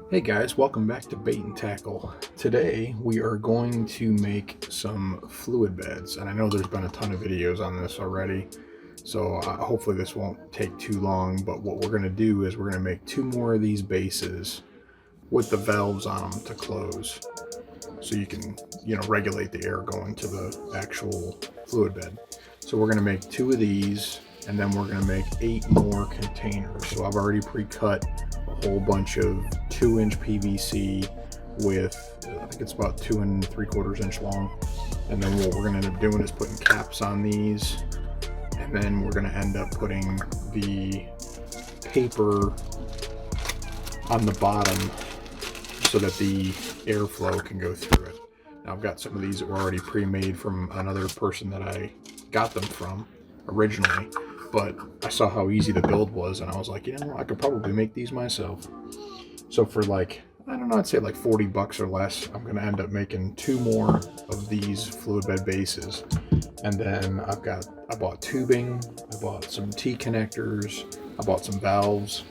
Hey guys, welcome back to Bait and Tackle. Today we are going to make some fluid beds, and I know there's been a ton of videos on this already, so hopefully this won't take too long. But what we're going to do is we're going to make 2 more of these bases with the valves on them to close, so you can regulate the air going to the actual fluid bed. So we're going to make 2 of these, and then we're going to make 8 more containers. So I've already pre-cut a whole bunch of 2-inch PVC with, I think it's about 2 3/4 inch long. And then what we're going to end up doing is putting caps on these, and then we're going to end up putting the paper on the bottom so that the airflow can go through it. Now I've got some of these that were already pre-made from another person that I got them from originally, but I saw how easy the build was, and I was like, I could probably make these myself. So for like, I don't know, I'd say like $40 or less, I'm gonna end up making 2 more of these fluid bed bases. And then I bought tubing, I bought some T-connectors, I bought some valves,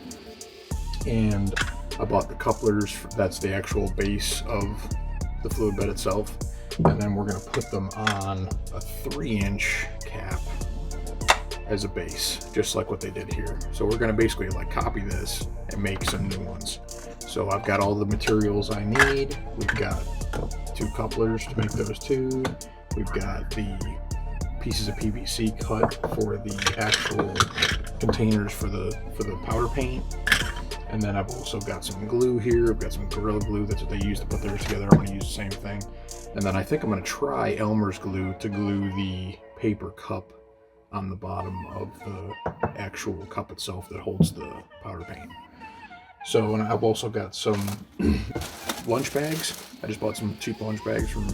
and I bought the couplers. That's the actual base of the fluid bed itself. And then we're gonna put them on a 3-inch cap as a base, just like what they did here. So we're going to basically like copy this and make some new ones. So I've got all the materials I need. We've got 2 couplers to make those 2. We've got the pieces of PVC cut for the actual containers for the powder paint. And then I've also got some glue here. I've got some Gorilla Glue. That's what they use to put theirs together. I'm going to use the same thing. And then I think I'm going to try Elmer's glue to glue the paper cup on the bottom of the actual cup itself that holds the powder paint. So, and I've also got some lunch bags. I just bought some cheap lunch bags from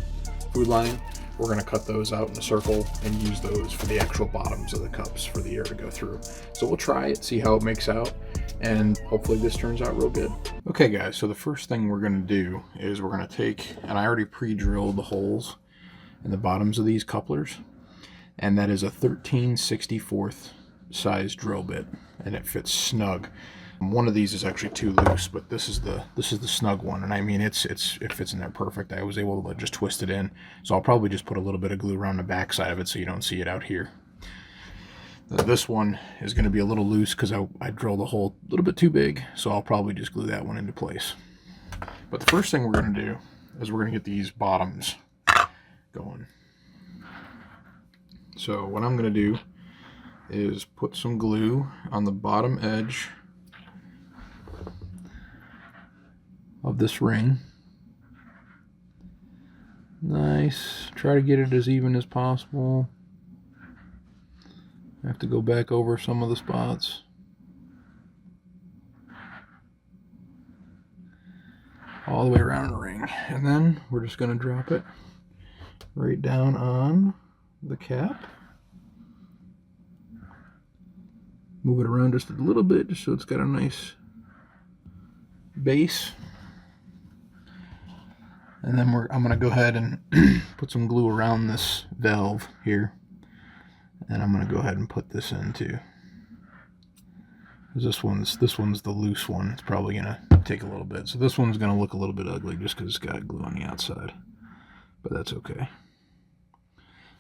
Food Lion. We're going to cut those out in a circle and use those for the actual bottoms of the cups for the air to go through. So we'll try it, see how it makes out, and hopefully this turns out real good. Okay guys, so the first thing we're going to do is we're going to take, and I already pre-drilled the holes in the bottoms of these couplers, and that is a 13/64 size drill bit, and it fits snug. One of these is actually too loose, but this is the snug one, and I mean it fits in there perfect. I was able to just twist it in, so I'll probably just put a little bit of glue around the back side of it so you don't see it out here. This one is going to be a little loose because I drilled a hole a little bit too big, so I'll probably just glue that one into place. But the first thing we're going to do is we're going to get these bottoms going. So what I'm going to do is put some glue on the bottom edge of this ring. Nice. Try to get it as even as possible. I have to go back over some of the spots. All the way around the ring. And then we're just going to drop it right down on the cap. Move it around just a little bit just so it's got a nice base. And then I'm going to go ahead and put some glue around this valve here. And I'm going to go ahead and put this in too. This one's the loose one. It's probably going to take a little bit. So this one's going to look a little bit ugly just because it's got glue on the outside. But that's okay.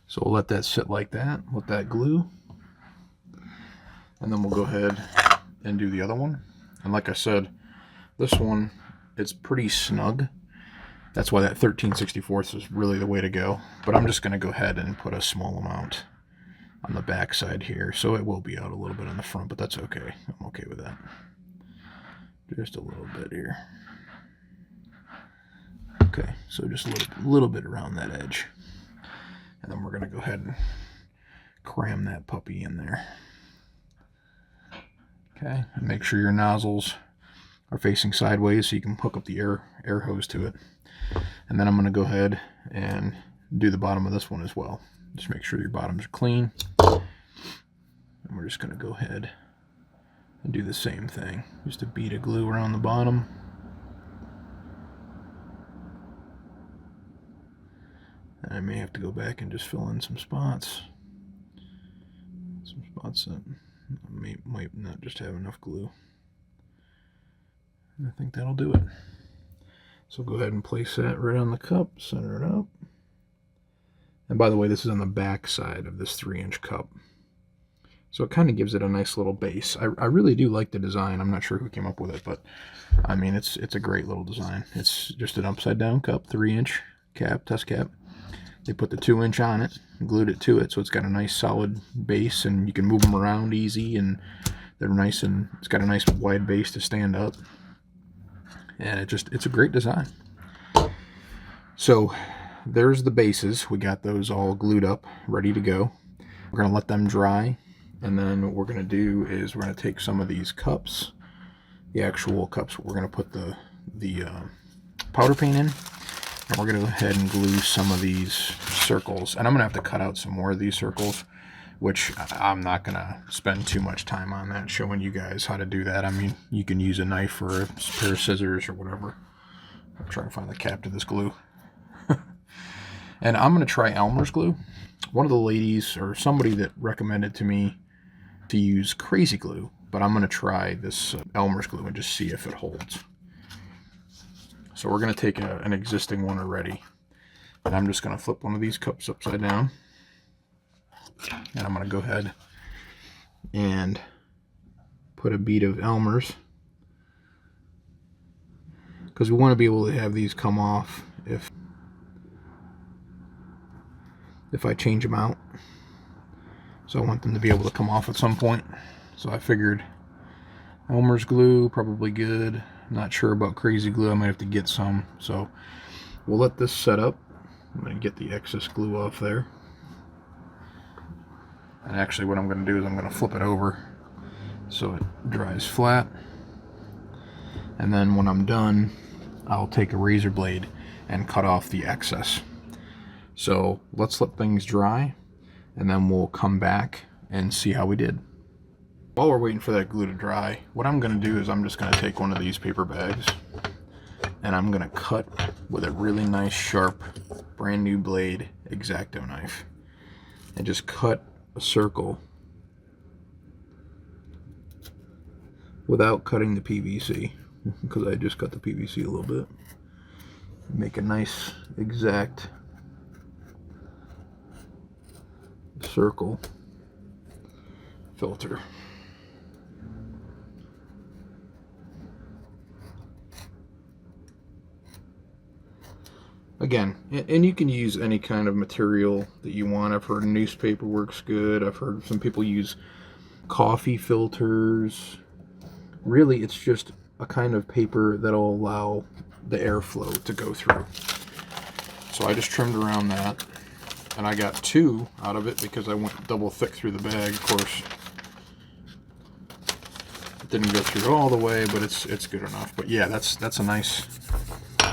So we'll let that sit like that. Let that glue. And then we'll go ahead and do the other one. And like I said, this one, it's pretty snug. That's why that 13/64 is really the way to go. But I'm just going to go ahead and put a small amount on the back side here. So it will be out a little bit on the front, but that's okay. I'm okay with that. Just a little bit here. Okay, so just a little bit around that edge. And then we're going to go ahead and cram that puppy in there. Okay, and make sure your nozzles are facing sideways so you can hook up the air hose to it. And then I'm going to go ahead and do the bottom of this one as well. Just make sure your bottoms are clean. And we're just going to go ahead and do the same thing. Just a bead of glue around the bottom. And I may have to go back and just fill in some spots. Some spots that might not just have enough glue. And I think that'll do it. So go ahead and place that right on the cup, center it up. And by the way, this is on the back side of this 3-inch cup. So it kind of gives it a nice little base. I really do like the design. I'm not sure who came up with it, but I mean, it's a great little design. It's just an upside down cup, 3-inch cap, test cap. They put the 2-inch on it, glued it to it, so it's got a nice solid base, and you can move them around easy, and they're nice, and it's got a nice wide base to stand up. And it's a great design. So there's the bases. We got those all glued up, ready to go. We're going to let them dry, and then what we're going to do is we're going to take some of these cups, the actual cups, we're going to put the powder paint in. And we're going to go ahead and glue some of these circles. And I'm going to have to cut out some more of these circles, which I'm not going to spend too much time on that, showing you guys how to do that. I mean, you can use a knife or a pair of scissors or whatever. I'm trying to find the cap to this glue. And I'm going to try Elmer's glue. One of the ladies, or somebody that recommended to me to use Crazy Glue, but I'm going to try this Elmer's glue and just see if it holds. So we're going to take an existing one already, and I'm just going to flip one of these cups upside down, and I'm going to go ahead and put a bead of Elmer's, because we want to be able to have these come off if I change them out. So I want them to be able to come off at some point. So I figured Elmer's glue, probably good. Not sure about Crazy Glue. I might have to get some. So we'll let this set up. I'm going to get the excess glue off there. And actually what I'm going to do is I'm going to flip it over so it dries flat. And then when I'm done, I'll take a razor blade and cut off the excess. So let's let things dry, and then we'll come back and see how we did. While we're waiting for that glue to dry, what I'm going to do is I'm just going to take one of these paper bags, and I'm going to cut with a really nice sharp brand new blade X-Acto knife, and just cut a circle without cutting the PVC, because I just cut the PVC a little bit. Make a nice exact circle filter. Again, and you can use any kind of material that you want. I've heard newspaper works good. I've heard some people use coffee filters. Really, it's just a kind of paper that'll allow the airflow to go through. So I just trimmed around that, and I got 2 out of it because I went double thick through the bag. Of course, it didn't go through all the way, but it's good enough. But yeah, that's a nice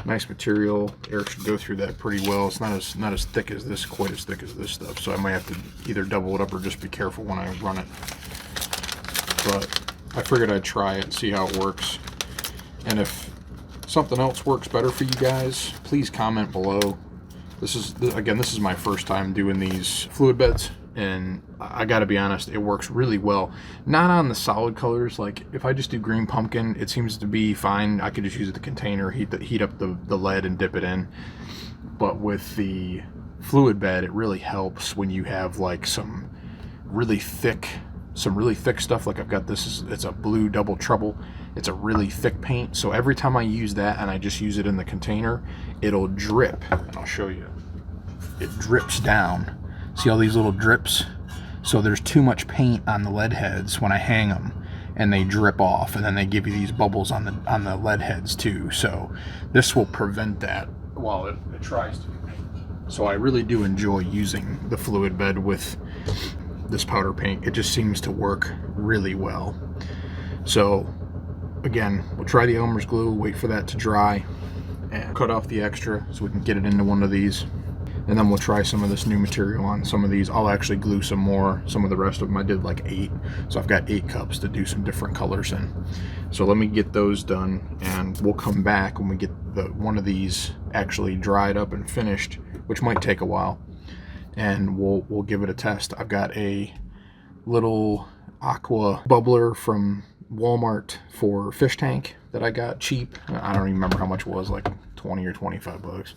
material. Air should go through that pretty well. It's not as thick as this, quite as thick as this stuff. So I might have to either double it up or just be careful when I run it. But I figured I'd try it and see how it works. And if something else works better for you guys, please comment below. This is my first time doing these fluid beds, and I gotta be honest, it works really well. Not on the solid colors. Like if I just do green pumpkin, it seems to be fine. I could just use the container, heat up the lead and dip it in. But with the fluid bed, it really helps when you have like some really thick stuff. Like I've got this, it's a blue double trouble. It's a really thick paint, so every time I use that and I just use it in the container, it'll drip. And I'll show you. It drips down. See all these little drips? So there's too much paint on the lead heads when I hang them, and they drip off, and then they give you these bubbles on the lead heads too. So this will prevent that while it tries to. So I really do enjoy using the fluid bed with this powder paint. It just seems to work really well. So again, we'll try the Elmer's glue, wait for that to dry, and cut off the extra so we can get it into one of these. And then we'll try some of this new material on some of these. I'll actually glue some more. Some of the rest of them I did like 8. So I've got 8 cups to do some different colors in. So let me get those done, and we'll come back when we get one of these actually dried up and finished, which might take a while, and we'll give it a test. I've got a little aqua bubbler from Walmart for fish tank that I got cheap. I don't even remember how much it was, like 20 or 25 bucks.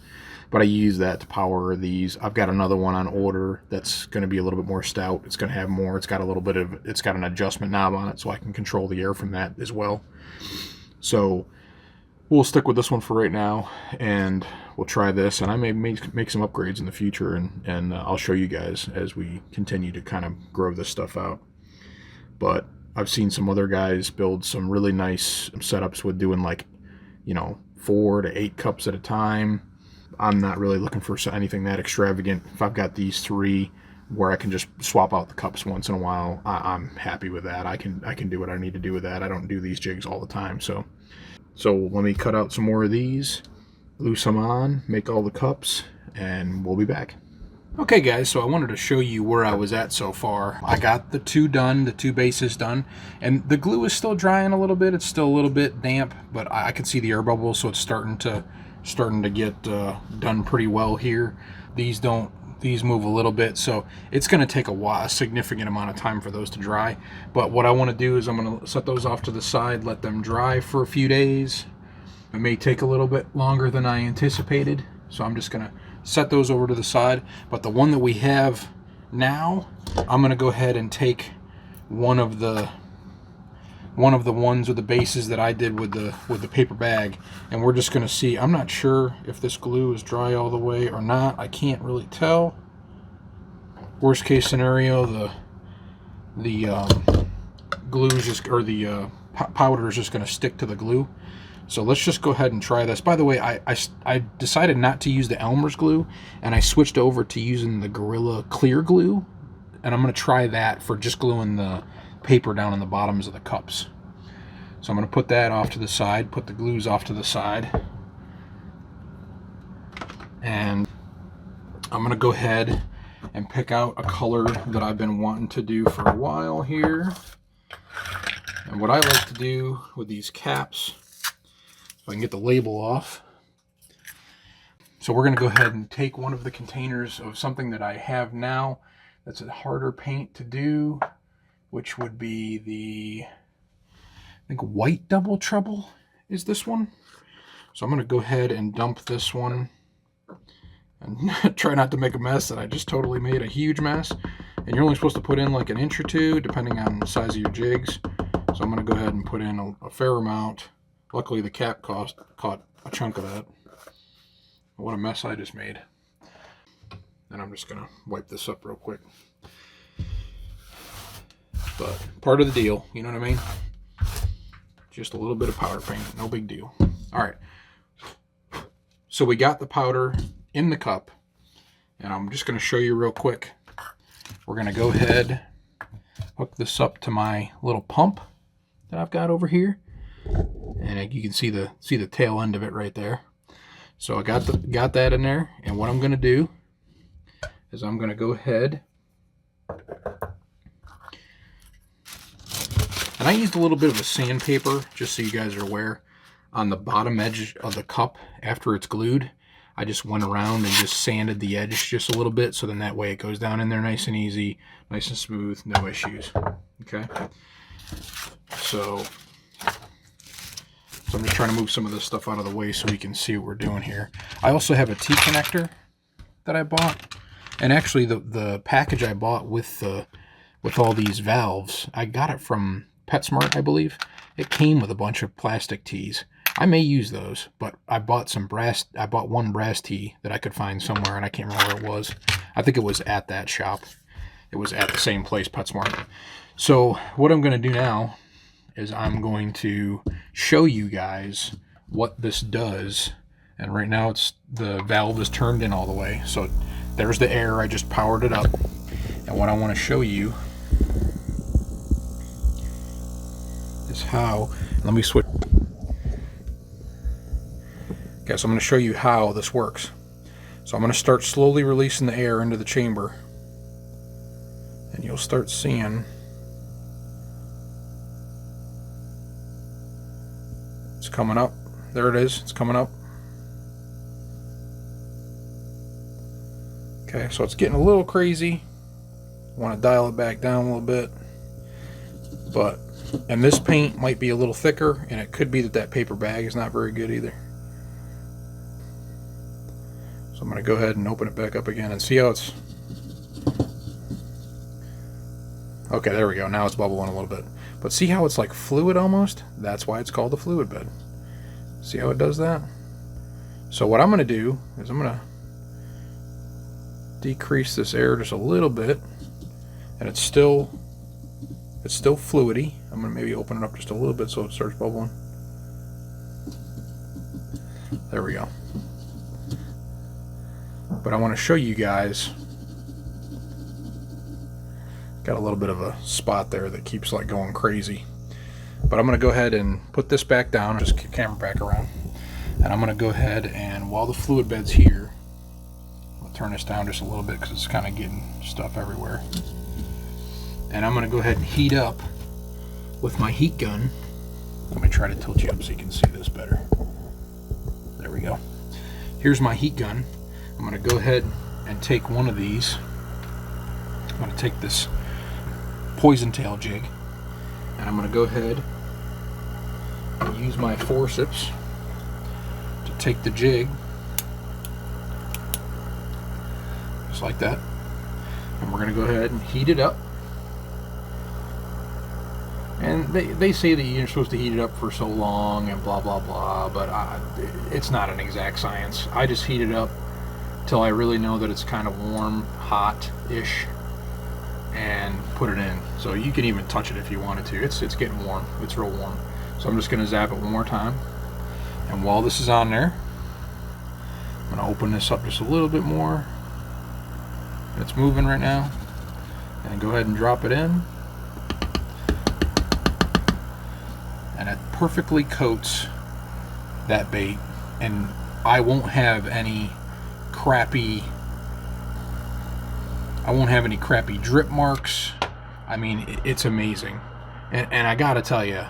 But I use that to power these. I've got another one on order that's going to be a little bit more stout. It's going to have more. It's got a little bit of, it's got an adjustment knob on it, so I can control the air from that as well. So we'll stick with this one for right now, and we'll try this. And I may make some upgrades in the future, and I'll show you guys as we continue to kind of grow this stuff out. But I've seen some other guys build some really nice setups with doing, like, you know, 4 to 8 cups at a time. I'm not really looking for anything that extravagant. If I've got these 3 where I can just swap out the cups once in a while, I'm happy with that. I can do what I need to do with that. I don't do these jigs all the time. So let me cut out some more of these, glue some on, make all the cups, and we'll be back. Okay guys, so I wanted to show you where I was at so far. I got the 2 done, the 2 bases done, and the glue is still drying a little bit. It's still a little bit damp, but I can see the air bubbles, so it's starting to get done pretty well here. These move a little bit, so it's going to take a significant amount of time for those to dry. But what I want to do is I'm going to set those off to the side, let them dry for a few days. It may take a little bit longer than I anticipated, so I'm just going to set those over to the side. But the one that we have now, I'm going to go ahead and take one of the ones with the bases that I did with the paper bag, and we're just going to see. I'm not sure if this glue is dry all the way or not. I can't really tell. Worst case scenario, the glue is just, or the powder is just going to stick to the glue. So let's just go ahead and try this. By the way, I decided not to use the Elmer's glue, and I switched over to using the Gorilla Clear glue, and I'm going to try that for just gluing the paper down on the bottoms of the cups. So I'm going to put that off to the side, put the glues off to the side, and I'm going to go ahead and pick out a color that I've been wanting to do for a while here. And what I like to do with these caps, if I can get the label off. So we're going to go ahead and take one of the containers of something that I have now that's a harder paint to do, which would be the, I think, White Double Trouble is this one. So I'm going to go ahead and dump this one and try not to make a mess that I just totally made a huge mess. And you're only supposed to put in like an inch or 2 depending on the size of your jigs. So I'm going to go ahead and put in a fair amount. Luckily the cap caught a chunk of that. What a mess I just made. And I'm just going to wipe this up real quick. But part of the deal, you know what I mean? Just a little bit of powder paint, no big deal. All right. So we got the powder in the cup, and I'm just going to show you real quick. We're going to go ahead, hook this up to my little pump that I've got over here, and you can see the tail end of it right there. So I got that in there, and what I'm going to do is I'm going to go ahead, and I used a little bit of a sandpaper, just so you guys are aware, on the bottom edge of the cup after it's glued. I just went around and just sanded the edge just a little bit, so then that way it goes down in there nice and easy, nice and smooth, no issues. Okay? So I'm just trying to move some of this stuff out of the way so we can see what we're doing here. I also have a T-connector that I bought, and actually the package I bought with all these valves, I got it from PetSmart, I believe. It came with a bunch of plastic T's. I may use those, but I bought one brass T that I could find somewhere, and I can't remember where it was. I think it was at that shop. It was at the same place, PetSmart. So what I'm going to do now is I'm going to show you guys what this does. And right now the valve is turned in all the way. So there's the air. I just powered it up. And what I want to show you is how Let me switch. Okay, so I'm going to show you how this works. So I'm going to start slowly releasing the air into the chamber, and you'll start seeing it's coming up. There it is, it's coming up. Okay, so it's getting a little crazy. I want to dial it back down a little bit. And this paint might be a little thicker, and it could be that paper bag is not very good either. So I'm going to go ahead and open it back up again and see how it's... Okay, there we go. Now it's bubbling a little bit. But see how it's like fluid almost? That's why it's called a fluid bed. See how it does that? So what I'm going to do is I'm going to decrease this air just a little bit, and it's still fluidy. I'm going to maybe open it up just a little bit so it starts bubbling. There we go. But I want to show you guys, got a little bit of a spot there that keeps like going crazy. But I'm going to go ahead and put this back down, just get the camera back around. And I'm going to go ahead and, while the fluid bed's here, I'll turn this down just a little bit because it's kind of getting stuff everywhere. And I'm going to go ahead and heat up with my heat gun. Let me try to tilt you up so you can see this better. There we go. Here's my heat gun. I'm going to go ahead and take one of these. I'm going to take this poison tail jig, and I'm going to go ahead and use my forceps to take the jig, just like that. And we're going to go ahead and heat it up. And they say that you're supposed to heat it up for so long and blah blah blah, but it's not an exact science. I just heat it up till I really know that it's kind of warm, hot-ish, and put it in. So you can even touch it if you wanted to. It's getting warm. It's real warm. So I'm just going to zap it one more time. And while this is on there, I'm going to open this up just a little bit more. It's moving right now. And go ahead and drop it in. And it perfectly coats that bait. And I won't have any crappy drip marks. I mean, it's amazing. And I gotta tell you,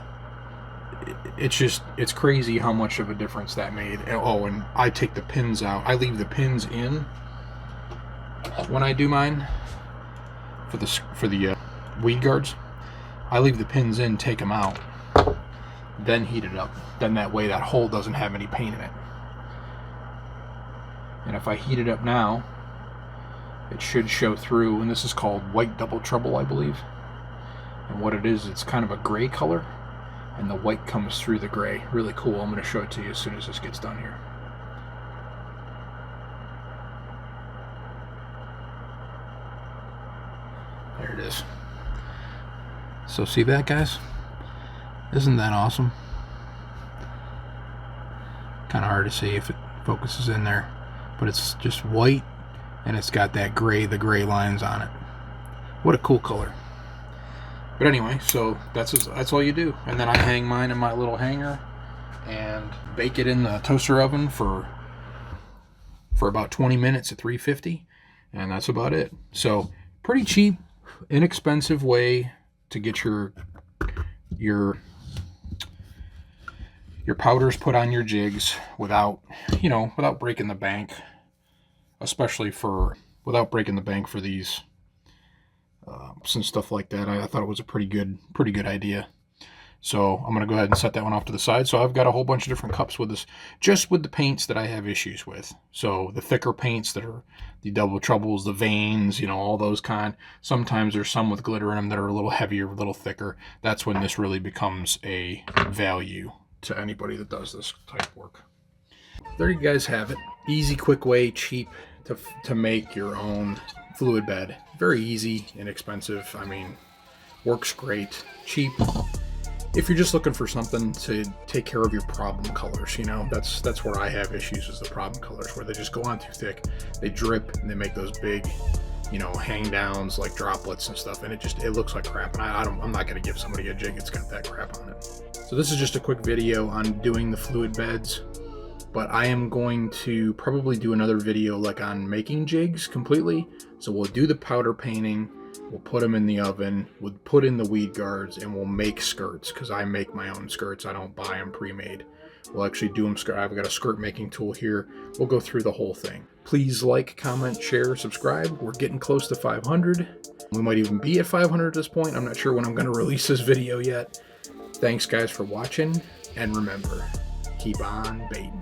it's crazy how much of a difference that made. And I take the pins out. I leave the pins in when I do mine for the weed guards. I leave the pins in, take them out, then heat it up. Then that way that hole doesn't have any paint in it. And if I heat it up now, it should show through. And this is called white double trouble, I believe. And what it is, it's kind of a gray color, and the white comes through the gray. Really cool. I'm going to show it to you as soon as this gets done here. There it is. So see that, guys? Isn't that awesome? Kind of hard to see if it focuses in there, but it's just white, and it's got that gray, the gray lines on it. What a cool color. But anyway, so that's all you do. And then I hang mine in my little hanger and bake it in the toaster oven for about 20 minutes at 350, and that's about it. So pretty cheap, inexpensive way to get your powders put on your jigs without breaking the bank, especially without breaking the bank for these and stuff like that. I thought it was a pretty good idea. So I'm going to go ahead and set that one off to the side. So I've got a whole bunch of different cups with this, just with the paints that I have issues with. So the thicker paints that are the double troubles, the veins, all those kind. Sometimes there's some with glitter in them that are a little heavier, a little thicker. That's when this really becomes a value to anybody that does this type of work. There you guys have it. Easy, quick way, cheap to make your own fluid bed. Very easy, inexpensive. I mean, works great, cheap. If you're just looking for something to take care of your problem colors, that's where I have issues, is the problem colors, where they just go on too thick, they drip, and they make those big you know, hang downs like droplets and stuff, and it looks like crap. And I'm not going to give somebody a jig that's got that crap on it. So this is just a quick video on doing the fluid beds, but I am going to probably do another video like on making jigs completely. So we'll do the powder painting, we'll put them in the oven, we'll put in the weed guards, and we'll make skirts, because I make my own skirts. I don't buy them pre-made. We'll actually do them. I've got a skirt making tool here. We'll go through the whole thing. Please like, comment, share, subscribe. We're getting close to 500. We might even be at 500 at this point. I'm not sure when I'm going to release this video yet. Thanks guys for watching, and remember, keep on baiting.